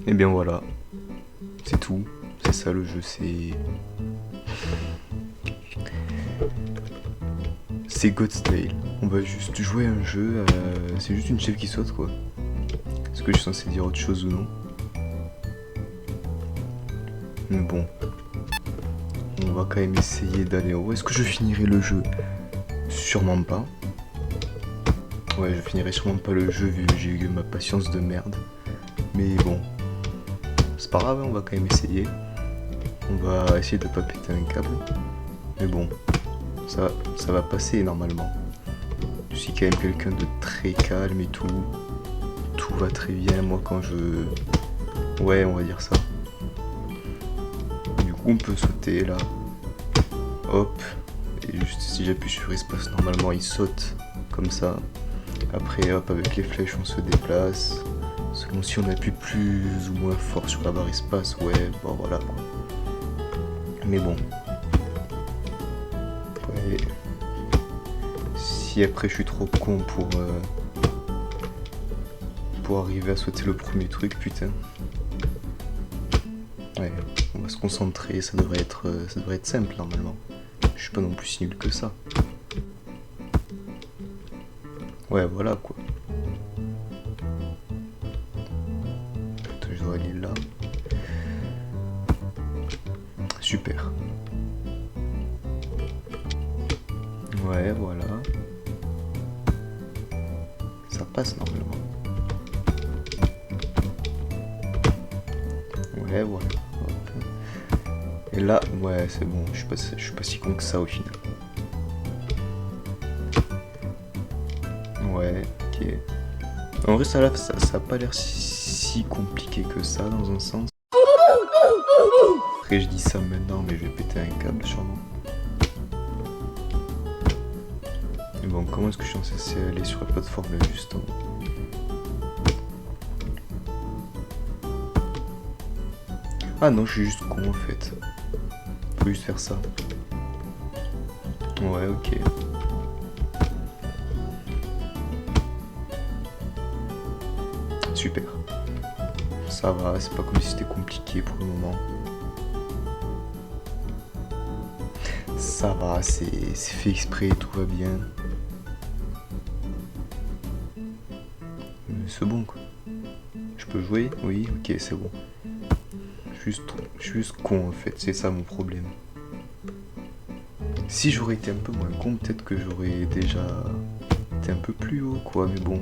Et bien voilà, c'est tout. C'est ça le jeu, c'est God's Tale. On va juste jouer à un jeu, c'est juste une chèvre qui saute quoi. Est-ce que je suis censé dire autre chose ou non? Mais bon, on va quand même essayer d'aller au... Est-ce que je finirai le jeu? Sûrement pas. Ouais, je finirai sûrement pas le jeu vu que j'ai eu ma patience de merde. Mais bon, c'est pas grave, on va quand même essayer. On va essayer de pas péter un câble. Mais bon, ça va passer normalement. Je suis quand même quelqu'un de très calme et tout. Tout va très bien, moi quand je... Ouais, on va dire ça. Du coup, on peut sauter là. Hop. Et juste si j'appuie sur espace, normalement il saute comme ça. Après, hop, avec les flèches, on se déplace. Selon si on appuie plus ou moins fort sur la barre espace, ouais, bon voilà quoi. Mais bon. Ouais. Si après je suis trop con pour arriver à sauter le premier truc, putain. Ouais, on va se concentrer, ça devrait être simple normalement. Je suis pas non plus si nul que ça. Ouais, voilà quoi. Attends, je dois aller là. Super. Ouais, voilà. Ça passe normalement. Ouais, voilà. Hop. Et là, ouais, c'est bon. Je suis pas si con que ça au final. Ouais, ok. En vrai, ça a pas l'air si compliqué que ça dans un sens. Après, je dis ça maintenant, mais je vais péter un câble sûrement. Mais bon, comment est-ce que je suis censé aller sur la plateforme là juste en haut? Ah non, je suis juste con en fait. Faut juste faire ça. Ouais, ok. Super. Ça va, c'est pas comme si c'était compliqué pour le moment. Ça va, c'est fait exprès, tout va bien. C'est bon quoi. Je peux jouer? Oui, ok, c'est bon. Je suis juste con en fait, c'est ça mon problème. Si j'aurais été un peu moins con, peut-être que j'aurais déjà été un peu plus haut quoi, mais bon.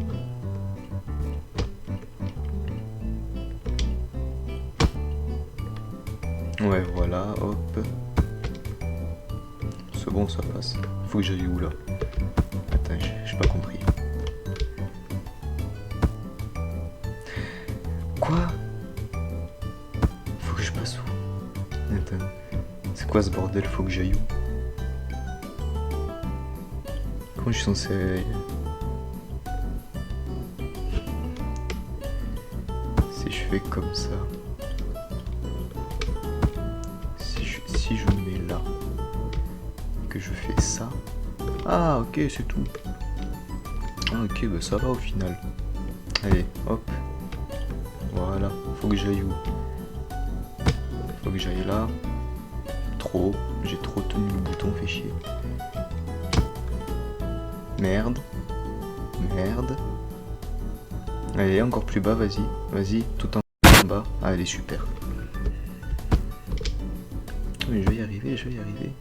Ouais, voilà, hop. C'est bon, ça passe. Faut que j'aille où là? Attends, j'ai pas compris. Quoi? Faut que je passe où? Attends. C'est quoi ce bordel? Faut que j'aille où? Comment je suis censé... Si je fais comme ça... Si je me mets là... Que je fais ça... Ah ok, c'est tout. Ah ok, bah ça va au final. Allez, hop. Voilà, faut que j'aille où? Faut que j'aille là. Trop, j'ai trop tenu le bouton, fait chier. Merde. Merde. Allez, encore plus bas, vas-y. Vas-y, tout en bas. Allez, super. Mais je vais y arriver, je vais y arriver.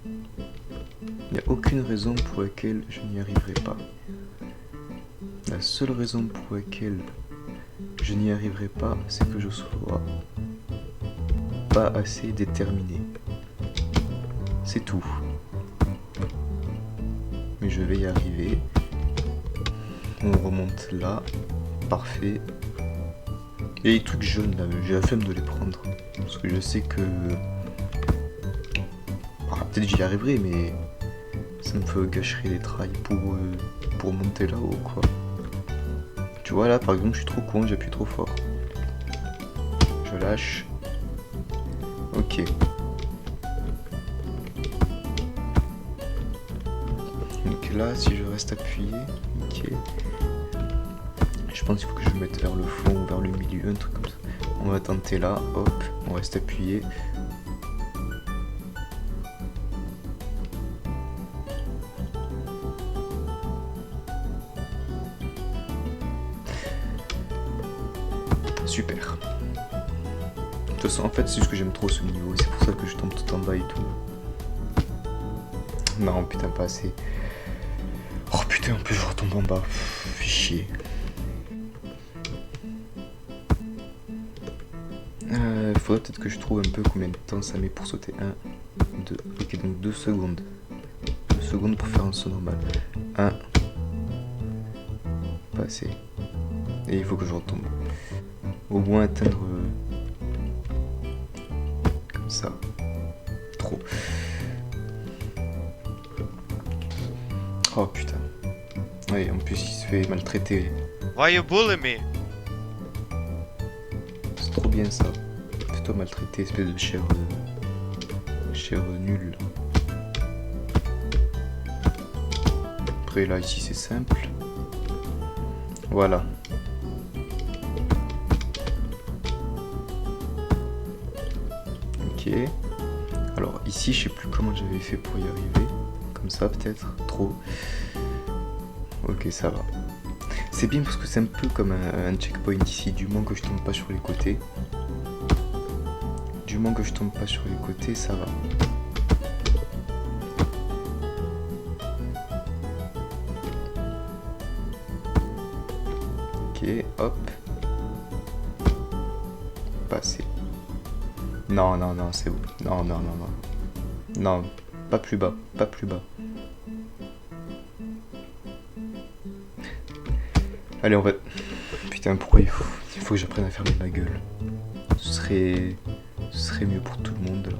Il n'y a aucune raison pour laquelle je n'y arriverai pas. La seule raison pour laquelle je n'y arriverai pas, c'est que je sois pas assez déterminé. C'est tout. Mais je vais y arriver. On remonte là. Parfait. Et les trucs jaunes là, j'ai la flemme de les prendre. Parce que je sais que... Ah, peut-être j'y arriverai, mais... ça me gâcherait les trails pour monter là-haut, quoi. Tu vois, là, par exemple, je suis trop con, j'appuie trop fort. Je lâche. Ok. Donc là, si je reste appuyé, ok. Je pense qu'il faut que je me mette vers le fond ou vers le milieu, un truc comme ça. On va tenter là, hop, on reste appuyé. Super. De toute façon, en fait, c'est ce que j'aime trop ce niveau, c'est pour ça que je tombe tout en bas et tout. Non, putain, pas assez. Oh putain, en plus je retombe en bas. Fais chier. Faudrait peut-être que je trouve un peu combien de temps ça met pour sauter. 1, 2, ok, donc 2 secondes. 2 secondes pour faire un saut normal. 1. Pas assez. Et il faut que je retombe. Au moins atteindre... comme ça. Trop. Oh putain. Oui, en plus il se fait maltraiter. Why you bully me? C'est trop bien ça. Fais-toi maltraiter, espèce de chèvre nulle. Après là, ici c'est simple. Voilà. Ok. Alors ici, je sais plus comment j'avais fait pour y arriver. Comme ça peut-être. Trop. Ok, ça va. C'est bien parce que c'est un peu comme un checkpoint ici, du moment que je tombe pas sur les côtés. Du moment que je tombe pas sur les côtés, ça va. Ok, hop. Passer. Non, non, non, c'est bon. Non, non, non, non. Non, pas plus bas, pas plus bas. Allez, on va... Putain, pourquoi il faut que j'apprenne à fermer ma gueule. Ce serait mieux pour tout le monde, là.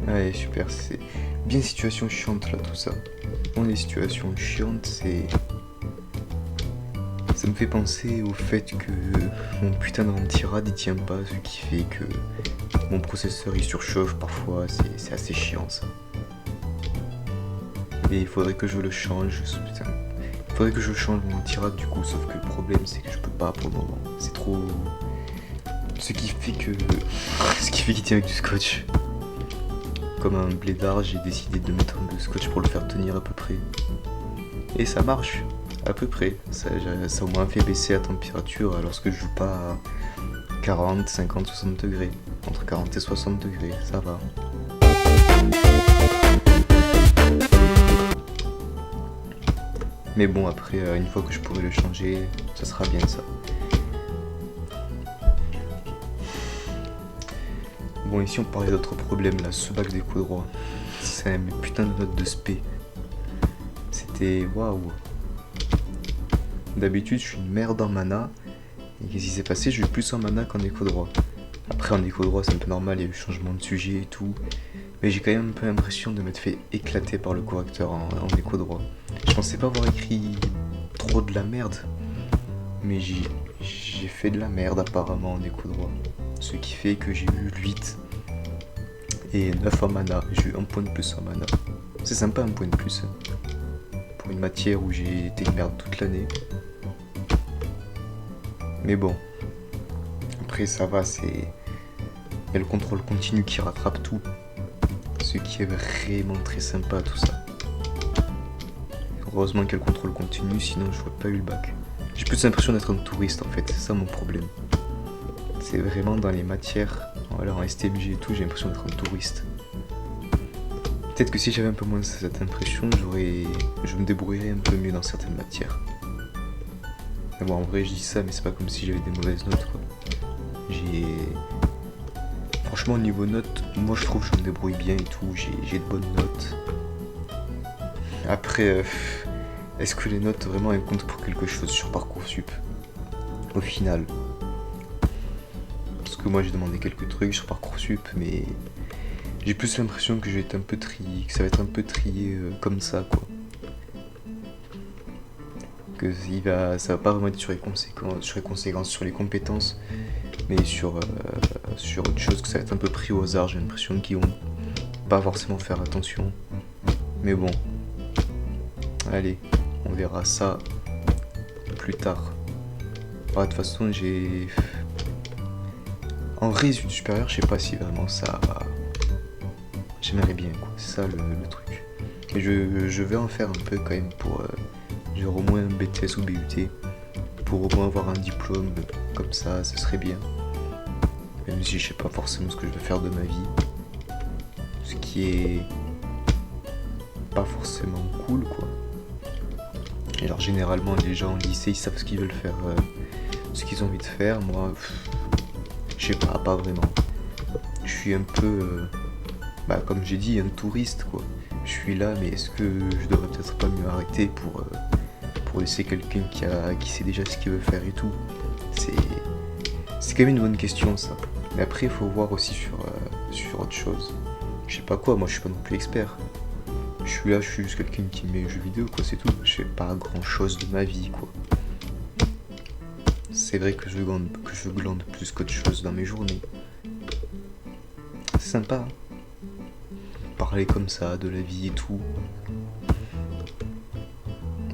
Allez, super, c'est bien situation chiante, là, tout ça. Bon, les situations chiantes, c'est... Ça me fait penser au fait que mon putain d'antirad il tient pas, ce qui fait que mon processeur il surchauffe parfois, c'est assez chiant ça. Et il faudrait que je le change, putain. Il faudrait que je change mon antirad du coup, sauf que le problème c'est que je peux pas pour le moment. C'est trop... Ce qui fait qu'il tient avec du scotch. Comme un blédard, j'ai décidé de mettre un peu de scotch pour le faire tenir à peu près. Et ça marche. À peu près, ça au moins fait baisser la température lorsque je joue pas à 40, 50, 60 degrés. Entre 40 et 60 degrés, ça va. Mais bon, après, une fois que je pourrai le changer, ça sera bien ça. Bon, ici on parlait d'autres problèmes là, ce bac des coups droits. C'est un putain de note de spé. C'était waouh. D'habitude, je suis une merde en mana. Et qu'est-ce qui s'est passé? J'ai eu plus en mana qu'en écho droit. Après, en écho droit, c'est un peu normal, il y a eu changement de sujet et tout. Mais j'ai quand même un peu l'impression de m'être fait éclater par le correcteur en écho droit. Je pensais pas avoir écrit trop de la merde. Mais j'ai fait de la merde apparemment en écho droit. Ce qui fait que j'ai eu 8 et 9 en mana. J'ai eu un point de plus en mana. C'est sympa un point de plus. Pour une matière où j'ai été une merde toute l'année. Mais bon, après ça va, il y a le contrôle continu qui rattrape tout, ce qui est vraiment très sympa tout ça. Heureusement qu'il y a le contrôle continu, sinon je n'aurais pas eu le bac. J'ai plus l'impression d'être un touriste en fait, c'est ça mon problème. C'est vraiment dans les matières, voilà, en STMG et tout, j'ai l'impression d'être un touriste. Peut-être que si j'avais un peu moins cette impression, je me débrouillerais un peu mieux dans certaines matières. Mais bon, en vrai, je dis ça, mais c'est pas comme si j'avais des mauvaises notes, quoi. Franchement, au niveau notes, moi je trouve que je me débrouille bien et tout, j'ai de bonnes notes. Après, est-ce que les notes vraiment elles comptent pour quelque chose sur Parcoursup? Au final. Parce que moi j'ai demandé quelques trucs sur Parcoursup, mais j'ai plus l'impression que je vais être un peu trié, que ça va être un peu trié comme ça, quoi. Que ça va pas vraiment être sur les conséquences, sur les compétences, mais sur autre chose, que ça va être un peu pris au hasard. J'ai l'impression qu'ils vont pas forcément faire attention. Mais bon, allez, on verra ça plus tard. De toute façon, j'ai... En vrai, études supérieures, je sais pas si vraiment ça... J'aimerais bien, quoi. C'est ça le truc. Et je vais en faire un peu quand même pour... genre au moins un BTS ou BUT. Pour au moins avoir un diplôme comme ça, ce serait bien. Même si je sais pas forcément ce que je vais faire de ma vie. Ce qui est... pas forcément cool, quoi. Et alors généralement, les gens au lycée, ils savent ce qu'ils veulent faire... ce qu'ils ont envie de faire. Moi, je sais pas vraiment. Je suis un peu... comme j'ai dit, un touriste, quoi. Je suis là, mais est-ce que je devrais peut-être pas mieux arrêter pour laisser quelqu'un qui sait déjà ce qu'il veut faire et tout. C'est quand même une bonne question, ça. Mais après, il faut voir aussi sur autre chose. Je sais pas quoi, moi je suis pas non plus expert. Je suis là, je suis juste quelqu'un qui met les jeux vidéo, quoi, c'est tout. Je fais pas grand chose de ma vie, quoi. C'est vrai que je glande plus qu'autre chose dans mes journées. C'est sympa, hein. Parler comme ça, de la vie et tout.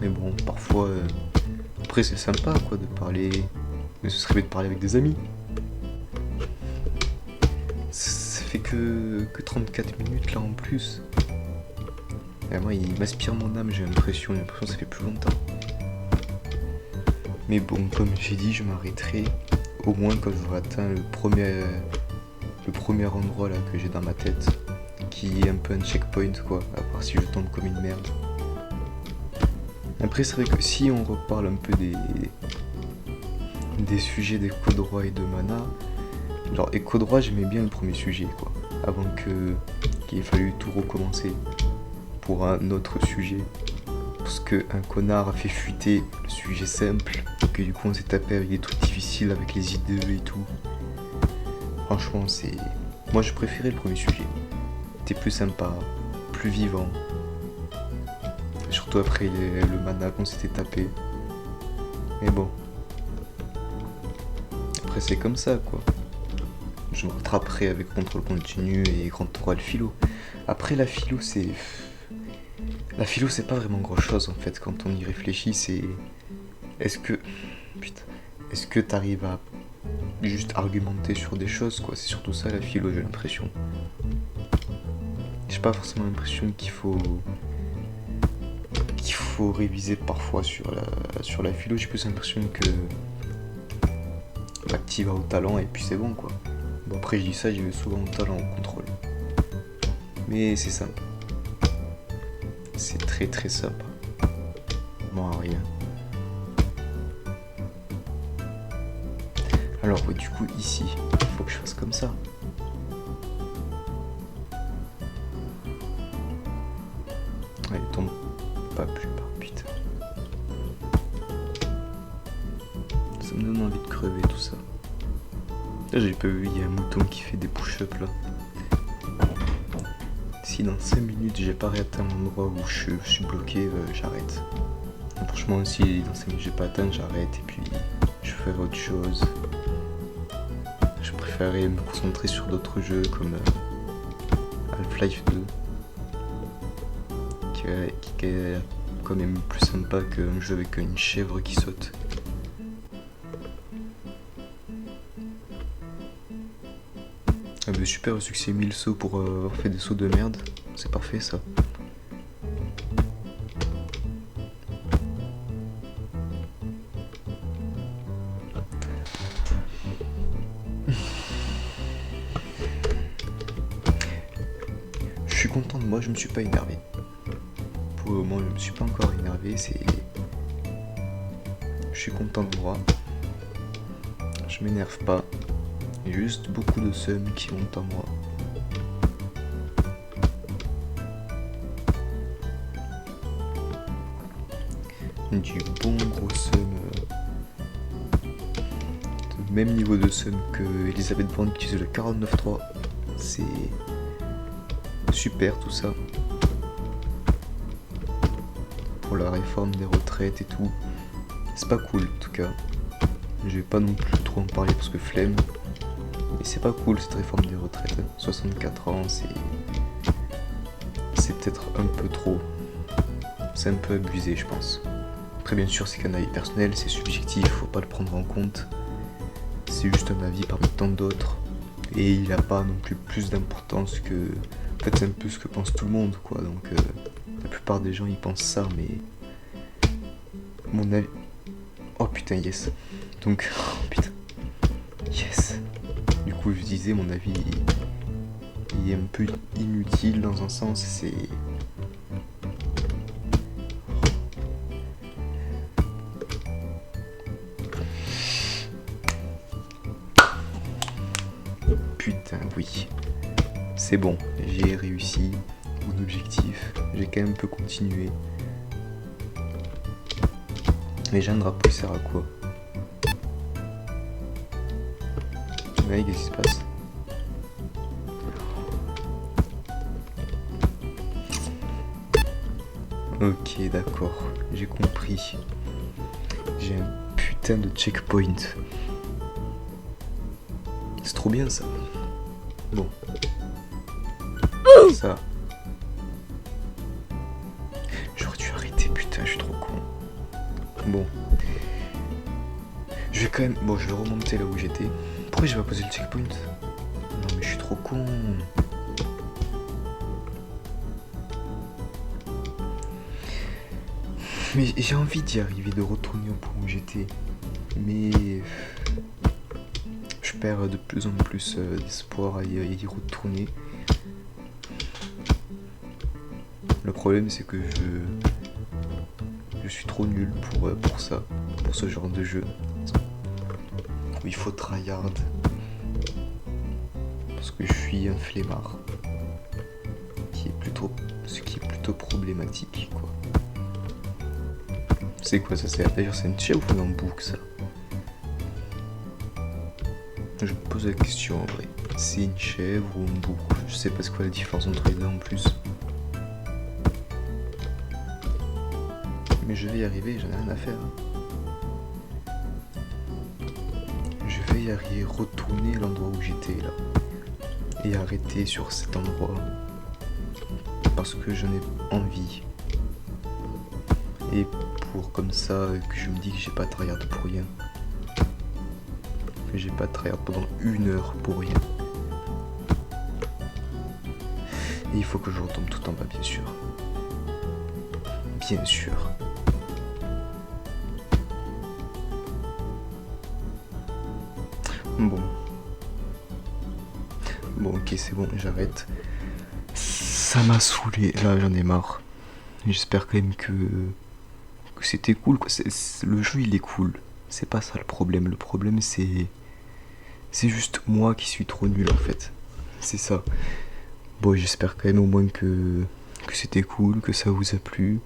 Mais bon, parfois... Après, c'est sympa, quoi, de parler... Mais ce serait mieux de parler avec des amis. Ça fait que 34 minutes, là, en plus. Et moi, il m'aspire mon âme, j'ai l'impression que ça fait plus longtemps. Mais bon, comme j'ai dit, je m'arrêterai au moins quand j'aurai atteint le premier endroit, là, que j'ai dans ma tête. Qui est un peu un checkpoint, quoi, à part si je tombe comme une merde. Après, c'est vrai que si on reparle un peu des sujets d'éco-droit et de mana, genre éco-droit, j'aimais bien le premier sujet, quoi, avant qu'il ait fallu tout recommencer pour un autre sujet, parce qu'un connard a fait fuiter le sujet simple, et que du coup on s'est tapé avec des trucs difficiles avec les IDE et tout. Franchement, moi je préférais le premier sujet. C'était plus sympa, plus vivant. Surtout après le mana qu'on s'était tapé. Mais bon. Après c'est comme ça, quoi. Je me rattraperai avec contrôle continu et grand oral philo. Après la philo c'est... La philo c'est pas vraiment grand chose en fait quand on y réfléchit, c'est... Est-ce que t'arrives à juste argumenter sur des choses, quoi. C'est surtout ça la philo, j'ai l'impression. J'ai pas forcément l'impression qu'il faut réviser parfois sur la philo. J'ai plus l'impression que t'y vas au talent et puis c'est bon, quoi. Bon, après je dis ça, j'y vais souvent au talent au contrôle. Mais c'est sympa. C'est très très sympa. Bon, rien. Alors ouais, du coup ici, il faut que je fasse comme ça. Allez, tombe pas plus bas, putain. Ça me donne envie de crever tout ça. Là j'ai pas vu, il y a un mouton qui fait des push-ups là. Si dans 5 minutes j'ai pas atteint l'endroit où je suis bloqué, j'arrête. Franchement, si dans 5 minutes j'ai pas atteint, j'arrête et puis je ferai autre chose. Je préférerais me concentrer sur d'autres jeux comme Half-Life 2 qui est quand même plus sympa qu'un jeu avec une chèvre qui saute. Super succès 1000 sauts pour avoir fait des sauts de merde, c'est parfait ça. Je suis content de moi, je me suis pas énervé. Pour le moment, je me suis pas encore énervé, je suis content de moi. Je m'énerve pas. Il y a juste beaucoup de seum qui montent en moi. Du bon gros seum. Même niveau de seum que Elisabeth Borne qui faisait le 49.3. C'est super tout ça. Pour la réforme des retraites et tout. C'est pas cool en tout cas. Je vais pas non plus trop en parler parce que flemme. Mais c'est pas cool cette réforme des retraites. 64 ans, peut-être un peu trop. C'est un peu abusé, je pense. Très bien sûr, c'est qu'un avis personnel, c'est subjectif, faut pas le prendre en compte. C'est juste un avis parmi tant d'autres. Et il a pas non plus plus d'importance que... En fait, c'est un peu ce que pense tout le monde, quoi. Donc, la plupart des gens, ils pensent ça, mais... Mon avis... Oh putain, yes. Donc, oh putain. Yes. Du coup, je disais, mon avis, il est un peu inutile dans un sens, c'est... Putain, oui. C'est bon, j'ai réussi mon objectif. J'ai quand même un peu continué. Mais j'ai un drapeau, il sert à quoi? Ouais, qu'est-ce qui se passe? Ok, d'accord, j'ai compris. J'ai un putain de checkpoint. C'est trop bien ça. Bon. Ça. J'aurais dû arrêter, putain, je suis trop con. Bon. Je vais quand même... Bon, je vais remonter là où j'étais. Pourquoi j'ai pas posé le checkpoint? Non mais je suis trop con. Mais j'ai envie d'y arriver, de retourner au point où j'étais. Mais... je perds de plus en plus d'espoir à y retourner. Le problème c'est que je suis trop nul pour ça, pour ce genre de jeu. Où il faut tryhard. Parce que je suis un flemmard. Ce qui est plutôt problématique, quoi. C'est quoi ça? D'ailleurs c'est une chèvre ou un bouc ça? Je me pose la question en vrai. C'est une chèvre ou un bouc? Je sais pas c'est quoi la différence entre les deux en plus. Mais je vais y arriver, j'en ai rien à faire. Je vais y arriver, retourner à l'endroit où j'étais là. Et arrêter sur cet endroit. Parce que j'en ai envie. Et pour comme ça que je me dis que j'ai pas tryhard pour rien. Que j'ai pas tryhard pendant 1 heure pour rien. Et il faut que je retombe tout en bas, bien sûr. Bien sûr. Bon. Bon, ok, c'est bon, j'arrête. Ça m'a saoulé, là j'en ai marre. J'espère quand même que c'était cool, quoi. Le jeu il est cool. C'est pas ça le problème. Le problème c'est juste moi qui suis trop nul en fait. C'est ça. Bon, j'espère quand même au moins que c'était cool, que ça vous a plu.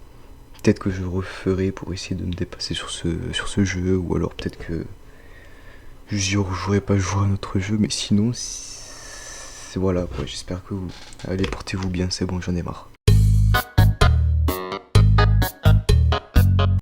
Peut-être que je referai pour essayer de me dépasser sur ce jeu, ou alors peut-être que je jouerai pas jouer à un autre jeu, mais sinon, voilà quoi, j'espère que vous... Allez, portez-vous bien, c'est bon, j'en ai marre.